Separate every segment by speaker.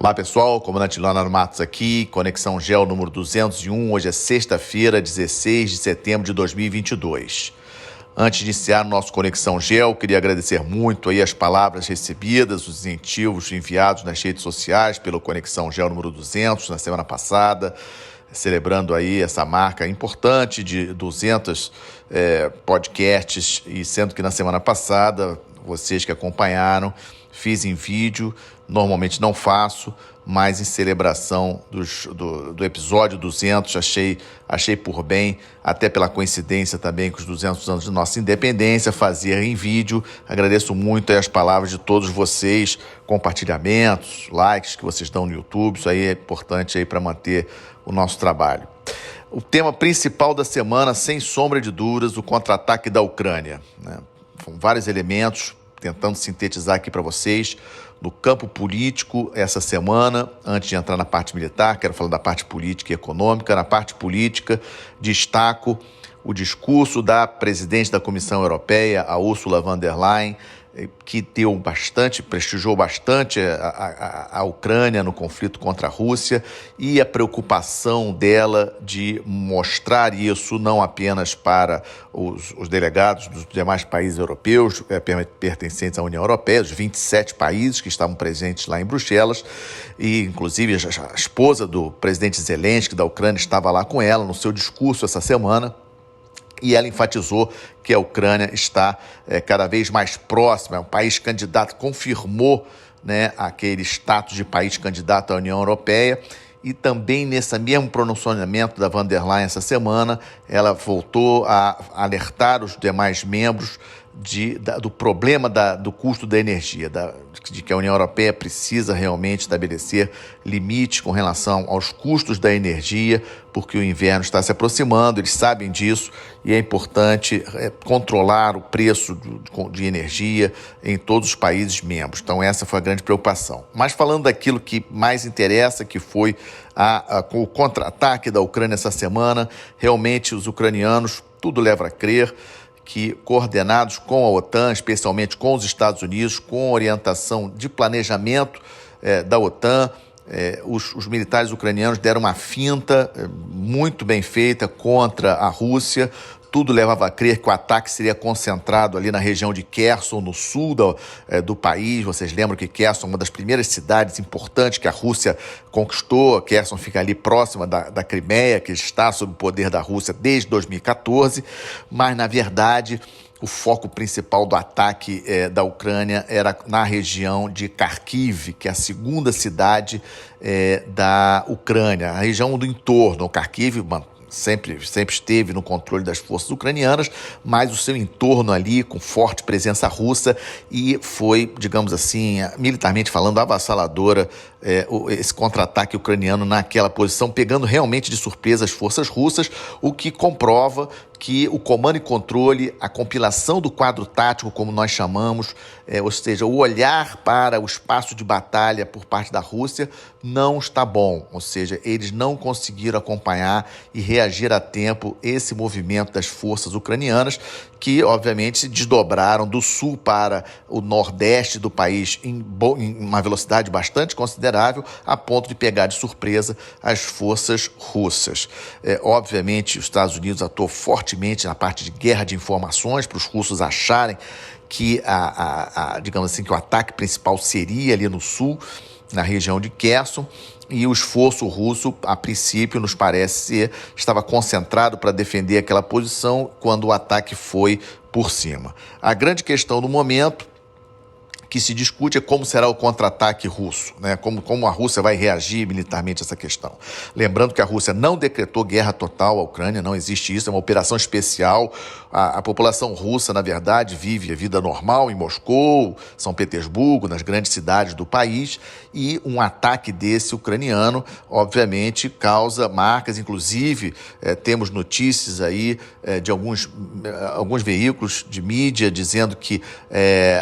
Speaker 1: Olá pessoal, comandante Leonardo Matos aqui, Conexão Geo número 201, hoje é sexta-feira, 16 de setembro de 2022. Antes de iniciar o nosso Conexão Geo, queria agradecer muito aí as palavras recebidas, os incentivos enviados nas redes sociais pelo Conexão Geo número 200 na semana passada, celebrando aí essa marca importante de 200 podcasts, e sendo que na semana passada, vocês que acompanharam, fiz em vídeo, normalmente não faço, mas em celebração do episódio 200, achei por bem, até pela coincidência também com os 200 anos de nossa independência, fazer em vídeo. Agradeço muito aí as palavras de todos vocês, compartilhamentos, likes que vocês dão no YouTube, isso aí é importante aí para manter o nosso trabalho. O tema principal da semana, sem sombra de dúvidas, o contra-ataque da Ucrânia, né? São vários elementos, tentando sintetizar aqui para vocês. No campo político, essa semana, antes de entrar na parte militar, quero falar da parte política e econômica. Na parte política, destaco o discurso da presidente da Comissão Europeia, a Ursula von der Leyen, que prestigiou bastante a Ucrânia no conflito contra a Rússia, e a preocupação dela de mostrar isso não apenas para os delegados dos demais países europeus pertencentes à União Europeia, os 27 países que estavam presentes lá em Bruxelas, e inclusive a esposa do presidente Zelensky da Ucrânia estava lá com ela no seu discurso essa semana. E ela enfatizou que a Ucrânia está cada vez mais próxima, é um país candidato, confirmou, né, aquele status de país candidato à União Europeia. E também nesse mesmo pronunciamento da von der Leyen essa semana, ela voltou a alertar os demais membros do problema do custo da energia, de que a União Europeia precisa realmente estabelecer limites com relação aos custos da energia, porque o inverno está se aproximando, eles sabem disso, e é importante controlar o preço de energia em todos os países membros. Então essa foi a grande preocupação. Mas falando daquilo que mais interessa, que foi com o contra-ataque da Ucrânia essa semana, realmente os ucranianos, tudo leva a crer que, coordenados com a OTAN, especialmente com os Estados Unidos, com orientação de planejamento da OTAN, os militares ucranianos deram uma finta muito bem feita contra a Rússia. Tudo levava a crer que o ataque seria concentrado ali na região de Kherson, no sul do país. Vocês lembram que Kherson é uma das primeiras cidades importantes que a Rússia conquistou. Kherson fica ali próxima da Crimeia, que está sob o poder da Rússia desde 2014. Mas, na verdade, o foco principal do ataque da Ucrânia era na região de Kharkiv, que é a segunda cidade da Ucrânia, a região do entorno. O Kharkiv sempre esteve no controle das forças ucranianas, mas o seu entorno ali, com forte presença russa, e foi, digamos assim, militarmente falando, avassaladora esse contra-ataque ucraniano naquela posição, pegando realmente de surpresa as forças russas, o que comprova que o comando e controle, a compilação do quadro tático, como nós chamamos, ou seja, o olhar para o espaço de batalha por parte da Rússia não está bom, ou seja, eles não conseguiram acompanhar e reagir a tempo esse movimento das forças ucranianas, que obviamente se desdobraram do sul para o nordeste do país em uma velocidade bastante considerável, a ponto de pegar de surpresa as forças russas. Obviamente, os Estados Unidos atuou fortemente na parte de guerra de informações, para os russos acharem que digamos assim, que o ataque principal seria ali no sul, na região de Kherson, e o esforço russo, a princípio, nos parece estava concentrado para defender aquela posição, quando o ataque foi por cima. A grande questão no momento que se discute é como será o contra-ataque russo, né? Como a Rússia vai reagir militarmente a essa questão. Lembrando que a Rússia não decretou guerra total à Ucrânia, não existe isso, é uma operação especial. A população russa, na verdade, vive a vida normal em Moscou, São Petersburgo, nas grandes cidades do país, e um ataque desse ucraniano, obviamente, causa marcas. Inclusive, temos notícias aí de alguns veículos de mídia dizendo que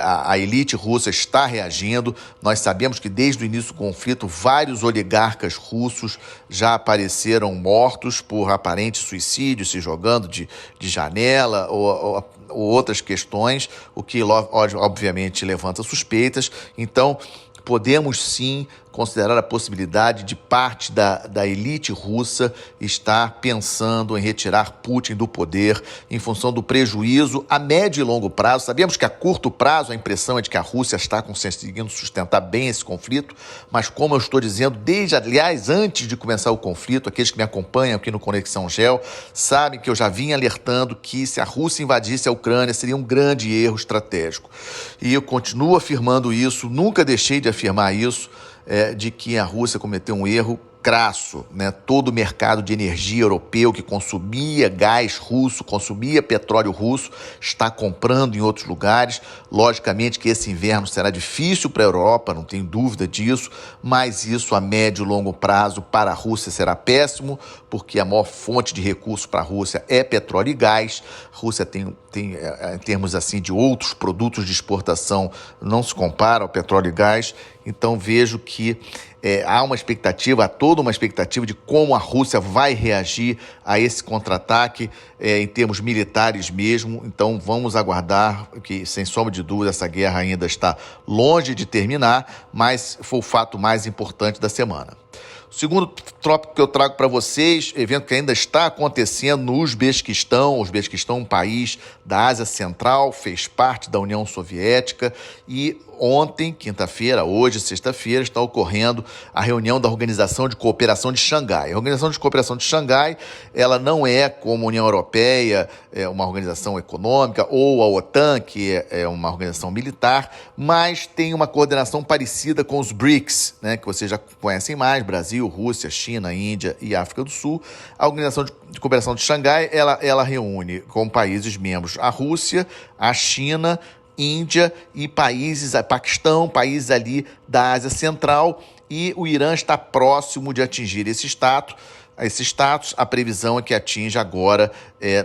Speaker 1: a elite russa está reagindo. Nós sabemos que desde o início do conflito, vários oligarcas russos já apareceram mortos por aparente suicídio, se jogando de janela ou outras questões, o que obviamente levanta suspeitas. Então, podemos sim, considerar a possibilidade de parte da elite russa estar pensando em retirar Putin do poder em função do prejuízo a médio e longo prazo. Sabemos que a curto prazo a impressão é de que a Rússia está conseguindo sustentar bem esse conflito, mas como eu estou dizendo, aliás, antes de começar o conflito, aqueles que me acompanham aqui no Conexão Gel sabem que eu já vim alertando que se a Rússia invadisse a Ucrânia seria um grande erro estratégico. E eu continuo afirmando isso, nunca deixei de afirmar isso, de que a Rússia cometeu um erro crasso, né? Todo o mercado de energia europeu que consumia gás russo, consumia petróleo russo, está comprando em outros lugares. Logicamente que esse inverno será difícil para a Europa, não tem dúvida disso, mas isso a médio e longo prazo para a Rússia será péssimo, porque a maior fonte de recursos para a Rússia é petróleo e gás. A Rússia tem em termos assim de outros produtos de exportação, não se compara ao petróleo e gás. Então vejo que há toda uma expectativa de como a Rússia vai reagir a esse contra-ataque em termos militares mesmo. Então vamos aguardar, que sem sombra de dúvida essa guerra ainda está longe de terminar, mas foi o fato mais importante da semana. O segundo tópico que eu trago para vocês, evento que ainda está acontecendo no Uzbequistão. O Uzbequistão é um país da Ásia Central, fez parte da União Soviética e ontem, quinta-feira, hoje, sexta-feira, está ocorrendo a reunião da Organização de Cooperação de Xangai. A Organização de Cooperação de Xangai, ela não é como a União Europeia, uma organização econômica, ou a OTAN, que é uma organização militar, mas tem uma coordenação parecida com os BRICS, né, que vocês já conhecem mais, Brasil, Rússia, China, Índia e África do Sul. A Organização de Cooperação de Xangai, ela reúne como países membros a Rússia, a China, Índia e Paquistão, países ali da Ásia Central, e o Irã está próximo de atingir esse status. A previsão é que atinja agora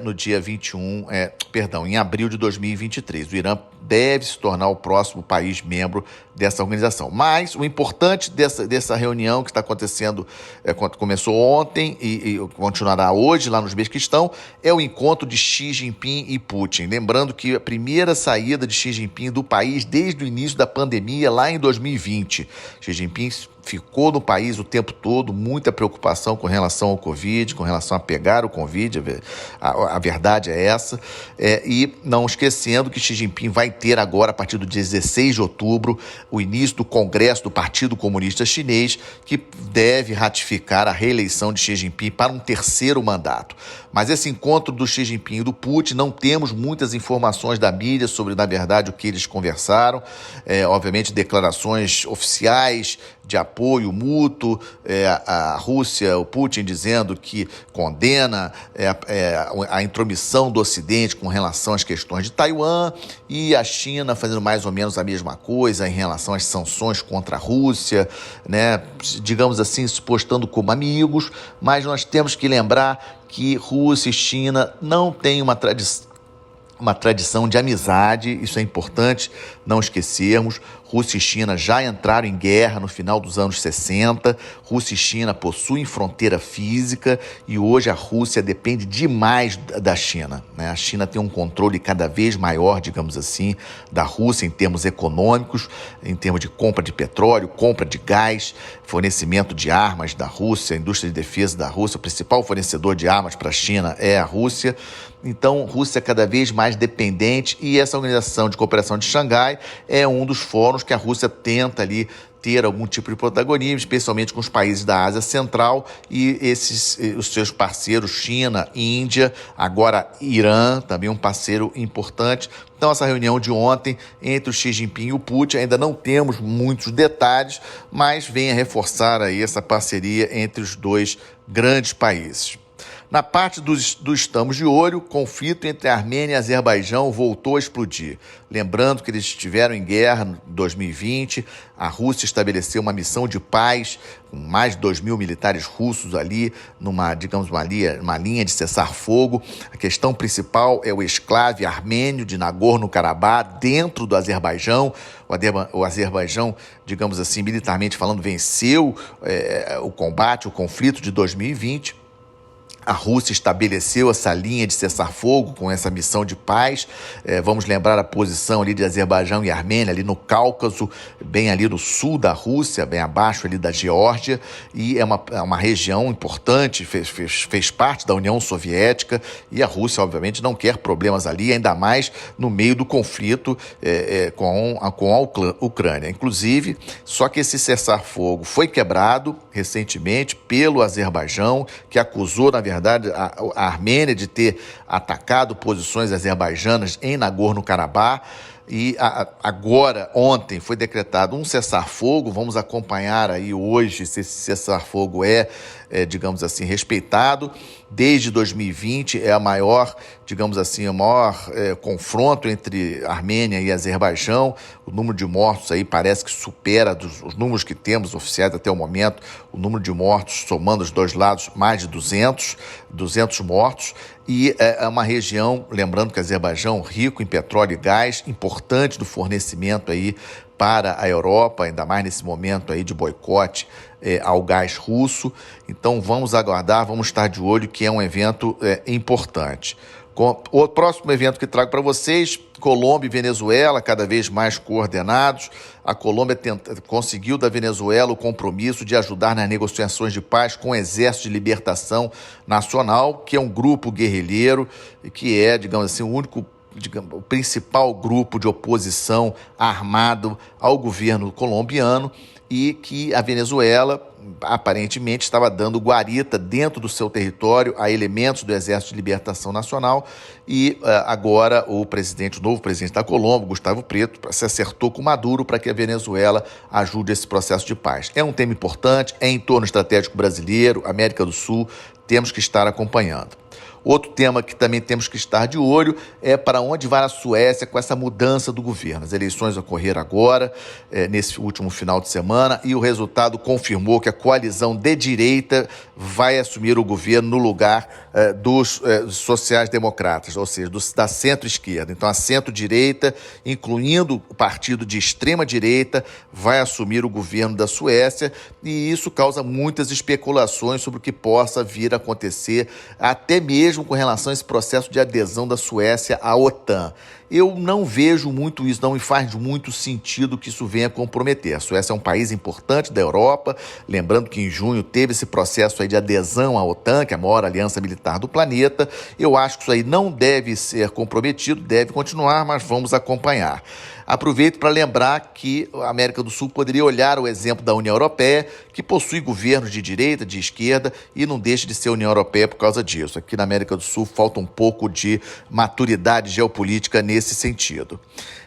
Speaker 1: no dia 21, em abril de 2023. O Irã deve se tornar o próximo país membro dessa organização. Mas o importante dessa reunião que está acontecendo, começou ontem e continuará hoje lá no Uzbequistão, é o encontro de Xi Jinping e Putin. Lembrando que a primeira saída de Xi Jinping do país desde o início da pandemia, lá em 2020. Xi Jinping ficou no país o tempo todo, muita preocupação com relação ao Covid, com relação a pegar o Covid, a verdade é essa, e não esquecendo que Xi Jinping vai ter agora, a partir do dia 16 de outubro, o início do Congresso do Partido Comunista Chinês, que deve ratificar a reeleição de Xi Jinping para um terceiro mandato. Mas esse encontro do Xi Jinping e do Putin, não temos muitas informações da mídia sobre, na verdade, o que eles conversaram. Obviamente, declarações oficiais de apoio mútuo, a Rússia, o Putin dizendo que condena a intromissão do Ocidente com relação às questões de Taiwan, e a China fazendo mais ou menos a mesma coisa em relação às sanções contra a Rússia, né? Digamos assim, se postando como amigos, mas nós temos que lembrar que Rússia e China não têm uma tradição de amizade, isso é importante não esquecermos. Rússia e China já entraram em guerra no final dos anos 60, Rússia e China possuem fronteira física e hoje a Rússia depende demais da China, né? A China tem um controle cada vez maior, digamos assim, da Rússia em termos econômicos, em termos de compra de petróleo, compra de gás, fornecimento de armas da Rússia, a indústria de defesa da Rússia. O principal fornecedor de armas para a China é a Rússia. Então, Rússia é cada vez mais dependente, e essa Organização de Cooperação de Xangai é um dos fóruns que a Rússia tenta ali ter algum tipo de protagonismo, especialmente com os países da Ásia Central e os seus parceiros China, Índia, agora Irã, também um parceiro importante. Então, essa reunião de ontem entre o Xi Jinping e o Putin, ainda não temos muitos detalhes, mas vem a reforçar aí essa parceria entre os dois grandes países. Na parte do estamos de olho, o conflito entre a Armênia e Azerbaijão voltou a explodir. Lembrando que eles estiveram em guerra em 2020, a Rússia estabeleceu uma missão de paz com mais de 2.000 militares russos ali, uma linha de cessar-fogo. A questão principal é o exclave armênio de Nagorno-Karabakh dentro do Azerbaijão. O Azerbaijão, digamos assim, militarmente falando, venceu o conflito de 2020. A Rússia estabeleceu essa linha de cessar-fogo com essa missão de paz. Vamos lembrar a posição ali de Azerbaijão e Armênia, ali no Cáucaso, bem ali no sul da Rússia, bem abaixo ali da Geórgia, e é uma região importante, fez parte da União Soviética, e a Rússia, obviamente, não quer problemas ali, ainda mais no meio do conflito com a Ucrânia. Inclusive, só que esse cessar-fogo foi quebrado recentemente pelo Azerbaijão, que acusou, na verdade, a Armênia de ter atacado posições azerbaijanas em Nagorno-Karabakh. E agora, ontem, foi decretado um cessar-fogo. Vamos acompanhar aí hoje se esse cessar-fogo digamos assim, respeitado. Desde 2020 é a maior, digamos assim, o maior confronto entre Armênia e Azerbaijão. O número de mortos aí parece que supera os números que temos oficiais até o momento, o número de mortos, somando os dois lados, mais de 200 mortos. E é uma região, lembrando que Azerbaijão rico em petróleo e gás, importante do fornecimento aí para a Europa, ainda mais nesse momento aí de boicote ao gás russo. Então vamos aguardar, vamos estar de olho, que é um evento importante. O próximo evento que trago para vocês, Colômbia e Venezuela, cada vez mais coordenados. A Colômbia conseguiu da Venezuela o compromisso de ajudar nas negociações de paz com o Exército de Libertação Nacional, que é um grupo guerrilheiro, que é, digamos assim, o principal grupo de oposição armado ao governo colombiano, e que a Venezuela aparentemente estava dando guarita dentro do seu território a elementos do Exército de Libertação Nacional, e agora o novo presidente da Colômbia, Gustavo Petro, se acertou com Maduro para que a Venezuela ajude esse processo de paz. É um tema importante, é entorno estratégico brasileiro, América do Sul, temos que estar acompanhando. Outro tema que também temos que estar de olho é para onde vai a Suécia com essa mudança do governo. As eleições ocorreram agora, nesse último final de semana, e o resultado confirmou que a coalizão de direita vai assumir o governo no lugar dos sociais-democratas, ou seja, da centro-esquerda. Então, a centro-direita, incluindo o partido de extrema-direita, vai assumir o governo da Suécia, e isso causa muitas especulações sobre o que possa vir a acontecer, até mesmo com relação a esse processo de adesão da Suécia à OTAN. Eu não vejo muito isso, não me faz muito sentido que isso venha comprometer. A Suécia é um país importante da Europa, lembrando que em junho teve esse processo aí de adesão à OTAN, que é a maior aliança militar do planeta. Eu acho que isso aí não deve ser comprometido, deve continuar, mas vamos acompanhar. Aproveito para lembrar que a América do Sul poderia olhar o exemplo da União Europeia, que possui governos de direita, de esquerda, e não deixa de ser União Europeia por causa disso. Aqui na América do Sul falta um pouco de maturidade geopolítica nesse sentido.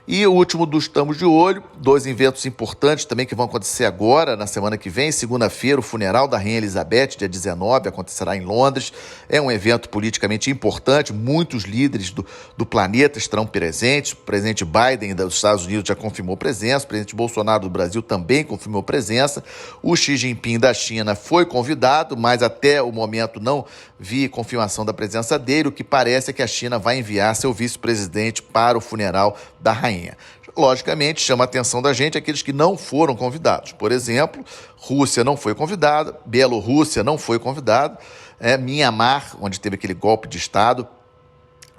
Speaker 1: E o último dos estamos de olho, dois eventos importantes também que vão acontecer agora, na semana que vem, segunda-feira, o funeral da Rainha Elizabeth, dia 19, acontecerá em Londres. É um evento politicamente importante, muitos líderes do planeta estarão presentes. O presidente Biden dos Estados Unidos já confirmou presença, o presidente Bolsonaro do Brasil também confirmou presença, o Xi Jinping da China foi convidado, mas até o momento não vi confirmação da presença dele. O que parece é que a China vai enviar seu vice-presidente para o funeral da rainha. Logicamente, chama a atenção da gente aqueles que não foram convidados. Por exemplo, Rússia não foi convidada, Bielorrússia não foi convidada, Mianmar, onde teve aquele golpe de Estado,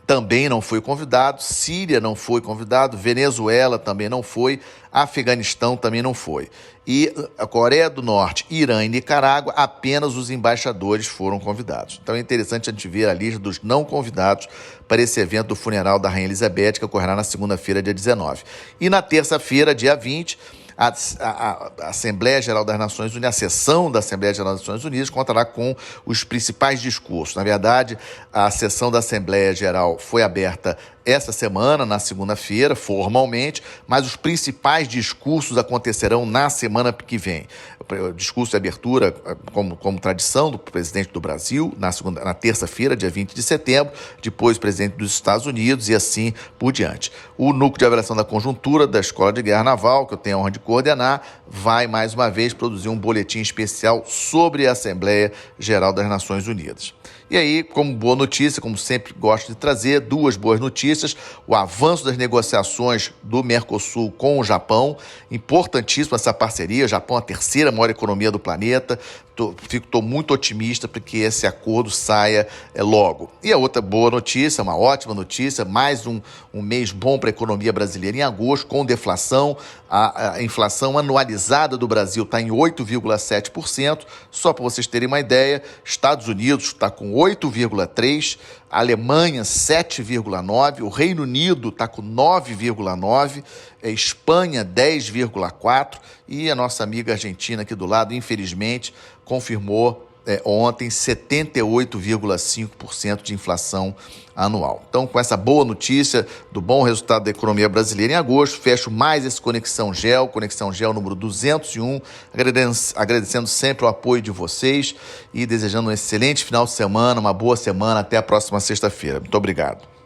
Speaker 1: também não foi convidado, Síria não foi convidado, Venezuela também não foi, Afeganistão também não foi. E a Coreia do Norte, Irã e Nicarágua, apenas os embaixadores foram convidados. Então é interessante a gente ver a lista dos não convidados para esse evento do funeral da Rainha Elizabeth, que ocorrerá na segunda-feira, dia 19. E na terça-feira, dia 20, a Assembleia Geral das Nações Unidas, a sessão da Assembleia Geral das Nações Unidas, contará com os principais discursos. Na verdade, a sessão da Assembleia Geral foi aberta essa semana, na segunda-feira, formalmente, mas os principais discursos acontecerão na semana que vem. O discurso de abertura, como tradição do presidente do Brasil, na terça-feira, dia 20 de setembro, depois o presidente dos Estados Unidos e assim por diante. O Núcleo de Avaliação da Conjuntura da Escola de Guerra Naval, que eu tenho a honra de coordenar, vai mais uma vez produzir um boletim especial sobre a Assembleia Geral das Nações Unidas. E aí, como boa notícia, como sempre gosto de trazer, duas boas notícias: o avanço das negociações do Mercosul com o Japão, importantíssima essa parceria. O Japão é a terceira maior economia do planeta. Estou muito otimista para que esse acordo saia logo. E a outra boa notícia, uma ótima notícia, mais um mês bom para a economia brasileira em agosto, com deflação. A inflação anualizada do Brasil está em 8,7%. Só para vocês terem uma ideia, Estados Unidos está com 8,3%, a Alemanha 7,9%, o Reino Unido está com 9,9%, Espanha 10,4% e a nossa amiga Argentina aqui do lado, infelizmente, confirmou ontem 78,5% de inflação anual. Então, com essa boa notícia do bom resultado da economia brasileira em agosto, fecho mais esse Conexão Gel número 201, agradecendo sempre o apoio de vocês e desejando um excelente final de semana, uma boa semana, até a próxima sexta-feira. Muito obrigado.